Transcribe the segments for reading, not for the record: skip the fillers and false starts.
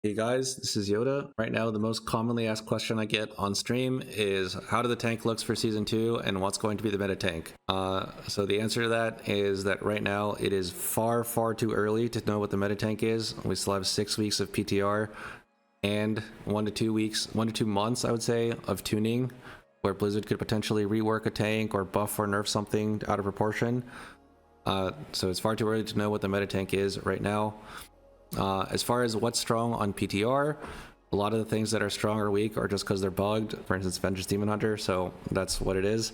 Hey guys, this is Yoda. Right now, the most commonly asked question I get on stream is how do the tank looks for Season 2 and what's going to be the meta tank? So the answer to that is that right now it is far, far too early to know what the meta tank is. We still have 6 weeks of PTR and 1 to 2 weeks, 1 to 2 months, I would say, of tuning where Blizzard could potentially rework a tank or buff or nerf something out of proportion. So it's far too early to know what the meta tank is right now. As far as what's strong on PTR, a lot of the things that are strong or weak are just because they're bugged. For instance, Vengeance Demon Hunter, so that's what it is.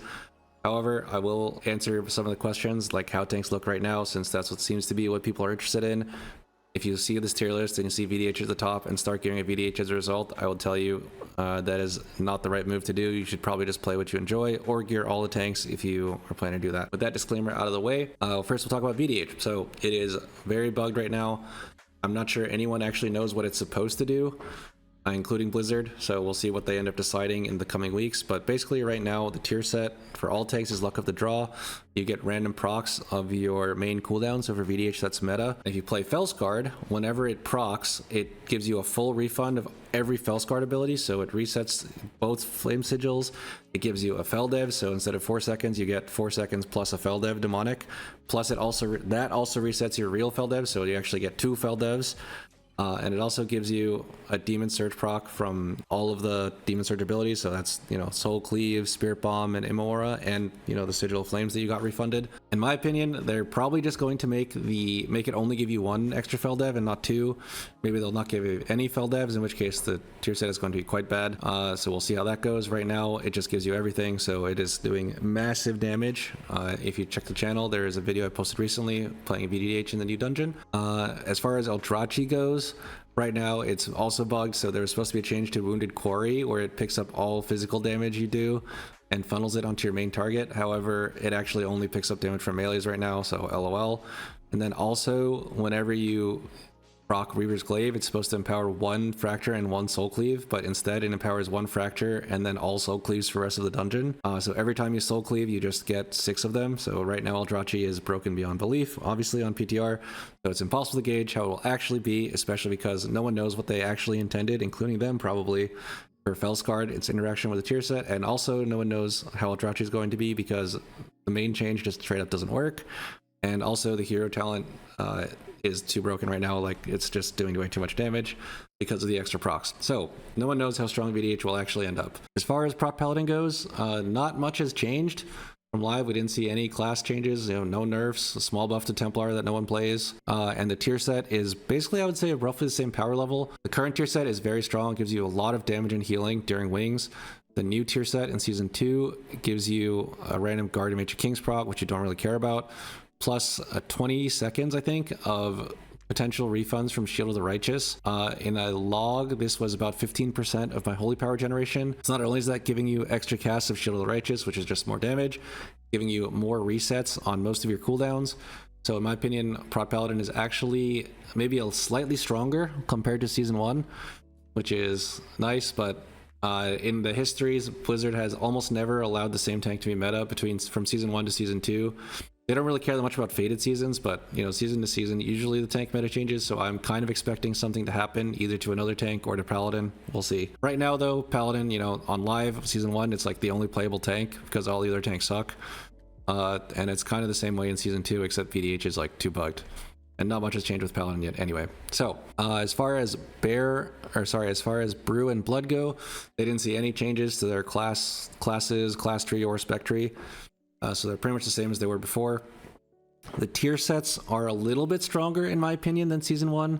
However, I will answer some of the questions like how tanks look right now, since that's what seems to be what people are interested in. If you see this tier list and you see VDH at the top and start gearing a VDH as a result, I will tell you that is not the right move to do. You should probably just play what you enjoy or gear all the tanks if you are planning to do that. With that disclaimer out of the way, first we'll talk about VDH. So it is very bugged right now. I'm not sure anyone actually knows what it's supposed to do, including Blizzard, so we'll see what they end up deciding in the coming weeks. But basically right now, the tier set for all tanks is Luck of the Draw. You get random procs of your main cooldown, so for VDH that's meta. If you play Fellsguard, whenever it procs, it gives you a full refund of every Fellsguard ability, so it resets both Flame Sigils. It gives you a Feldev, so instead of 4 seconds, you get 4 seconds plus a Feldev demonic. Plus it also resets your real Feldev, so you actually get 2 Feldevs. And it also gives you a Demon Surge proc from all of the Demon Surge abilities, so that's, Soul Cleave, Spirit Bomb, and Immora, and, the Sigil of Flames that you got refunded. In my opinion, they're probably just going to make it only give you 1 extra Feldev and not 2. Maybe they'll not give you any Feldevs, in which case the tier set is going to be quite bad. So we'll see how that goes. Right now, it just gives you everything, so it is doing massive damage. If you check the channel, there is a video I posted recently playing VDH in the new dungeon. As far as Eldrachi goes, right now it's also bugged, so there's supposed to be a change to Wounded Quarry where it picks up all physical damage you do and funnels it onto your main target. However, it actually only picks up damage from melees right now, so LOL. And then also, whenever you proc Reaver's Glaive, it's supposed to empower 1 Fracture and 1 Soul Cleave, but instead it empowers 1 Fracture and then all Soul Cleaves for the rest of the dungeon. So every time you Soul Cleave, you just get 6 of them. So right now Eldrachi is broken beyond belief, obviously on PTR, so it's impossible to gauge how it will actually be, especially because no one knows what they actually intended, including them probably, for Fellsguard, its interaction with the tier set, and also no one knows how Eldrachi is going to be because the main change just straight up doesn't work. And also the hero talent is too broken right now, like it's just doing way too much damage because of the extra procs. So no one knows how strong VDH will actually end up. As far as Proc Paladin goes, not much has changed. From live, we didn't see any class changes, no nerfs, a small buff to Templar that no one plays. And the tier set is basically, I would say, roughly the same power level. The current tier set is very strong, gives you a lot of damage and healing during wings. The new tier set in Season 2 gives you a random Guardian Mage of Kings proc, which you don't really care about, plus 20 seconds, I think, of potential refunds from Shield of the Righteous. In a log, this was about 15% of my Holy Power generation. It's not only is that giving you extra casts of Shield of the Righteous, which is just more damage, giving you more resets on most of your cooldowns. So in my opinion, Proc Paladin is actually maybe a slightly stronger compared to Season 1, which is nice, but in the histories, Blizzard has almost never allowed the same tank to be meta from Season 1 to Season 2. They don't really care that much about faded seasons, but season to season, usually the tank meta changes, so I'm kind of expecting something to happen either to another tank or to Paladin. We'll see. Right now though, Paladin, on live Season 1, it's like the only playable tank because all the other tanks suck. And it's kind of the same way in Season 2, except VDH is like too bugged. And not much has changed with Paladin yet anyway. So, as far as Brew and Blood go, they didn't see any changes to their classes, class tree, or spec tree. So they're pretty much the same as they were before. The tier sets are a little bit stronger, in my opinion, than Season 1.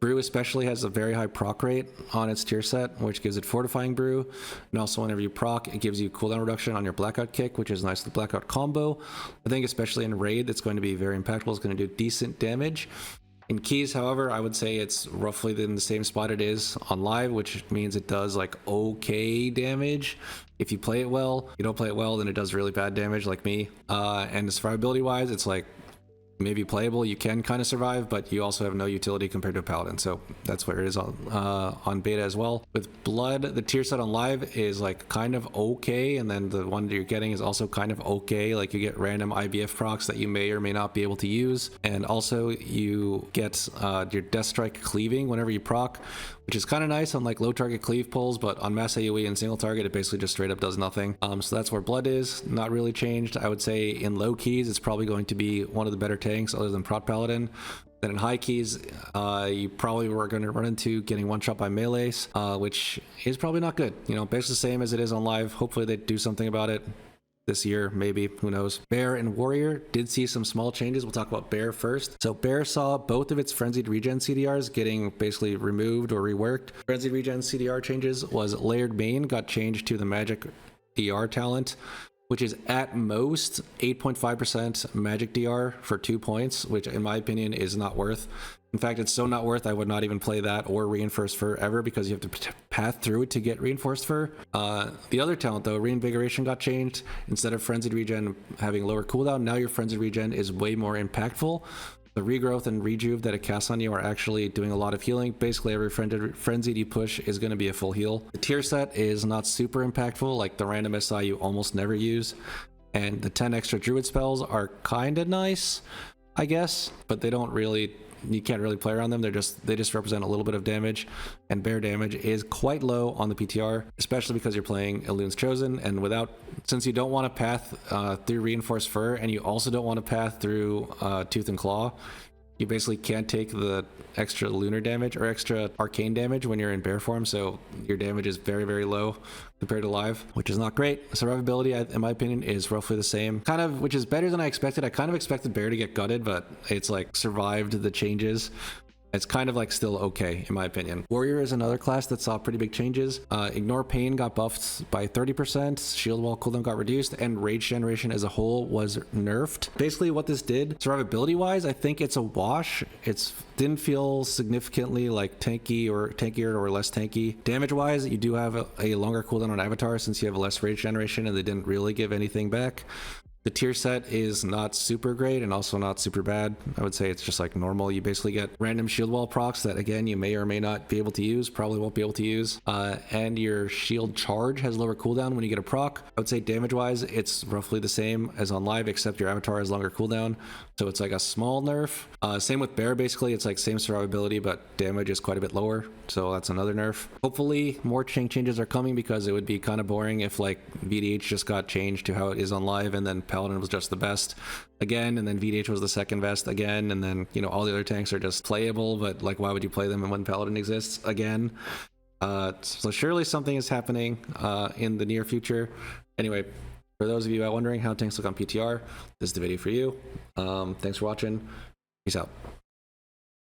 Brew especially has a very high proc rate on its tier set, which gives it Fortifying Brew. And also whenever you proc, it gives you cooldown reduction on your Blackout Kick, which is nice with the Blackout combo. I think especially in Raid, it's going to be very impactful. It's going to do decent damage. In Keys, however, I would say it's roughly in the same spot it is on live, which means it does like okay damage if you play it well. You don't play it well, then it does really bad damage like me. And as far ability wise, it's like maybe playable, you can kind of survive, but you also have no utility compared to a paladin. So that's where it is on beta as well. With blood, the tier set on live is like kind of okay, and then the one that you're getting is also kind of okay. Like you get random IBF procs that you may or may not be able to use, and also you get your death strike cleaving whenever you proc, which is kind of nice on like low target cleave pulls, but on mass AoE and single target it basically just straight up does nothing. So that's where blood is, not really changed. I would say in low keys it's probably going to be one of the better tanks other than Prot Paladin. Then in high keys, you probably were going to run into getting one shot by melees, which is probably not good. You know, basically the same as it is on live. Hopefully they do something about it this year, maybe, who knows. Bear and Warrior did see some small changes. We'll talk about Bear first. So Bear saw both of its Frenzied Regen CDRs getting basically removed or reworked. Frenzied Regen CDR changes was Layered Main got changed to the Magic DR talent, which is at most 8.5% magic DR for 2 points, which in my opinion is not worth. In fact, it's so not worth, I would not even play that or Reinforced Fur ever, because you have to path through it to get Reinforced Fur. The other talent though, Reinvigoration, got changed. Instead of Frenzied Regen having lower cooldown, now your Frenzied Regen is way more impactful. The regrowth and rejuve that it casts on you are actually doing a lot of healing. Basically every frenzied you push is going to be a full heal. The tier set is not super impactful, like the random SI you almost never use, and the 10 extra druid spells are kind of nice, I guess, but they don't really, you can't really play around them. They just represent a little bit of damage, and bear damage is quite low on the PTR, especially because you're playing Elun's Chosen, and since you don't want to path through Reinforced Fur, and you also don't want to path through Tooth and Claw, you basically can't take the extra lunar damage or extra arcane damage when you're in bear form, so your damage is very, very low compared to live, which is not great. Survivability, in my opinion, is roughly the same, kind of, which is better than I expected. I kind of expected bear to get gutted, but it's like survived the changes. It's kind of like still okay, in my opinion. Warrior is another class that saw pretty big changes. Ignore Pain got buffed by 30%, Shield Wall cooldown got reduced, and Rage Generation as a whole was nerfed. Basically what this did, survivability wise, I think it's a wash. It didn't feel significantly like tankier or less tanky. Damage wise, you do have a longer cooldown on Avatar since you have less Rage Generation, and they didn't really give anything back. The tier set is not super great and also not super bad. I would say it's just like normal. You basically get random shield wall procs that, again, you may or may not be able to use, probably won't be able to use. And your shield charge has lower cooldown when you get a proc. I would say damage wise, it's roughly the same as on live, except your avatar has longer cooldown. So it's like a small nerf. Same with bear, basically. It's like same survivability, but damage is quite a bit lower. So that's another nerf. Hopefully more changes are coming, because it would be kind of boring if like VDH just got changed to how it is on live, and then Paladin was just the best again, and then VDH was the second best again, and then, you know, all the other tanks are just playable, but like, why would you play them when Paladin exists again? So surely something is happening in the near future. Anyway, for those of you wondering how tanks look on PTR, this is the video for you. Thanks for watching. Peace out.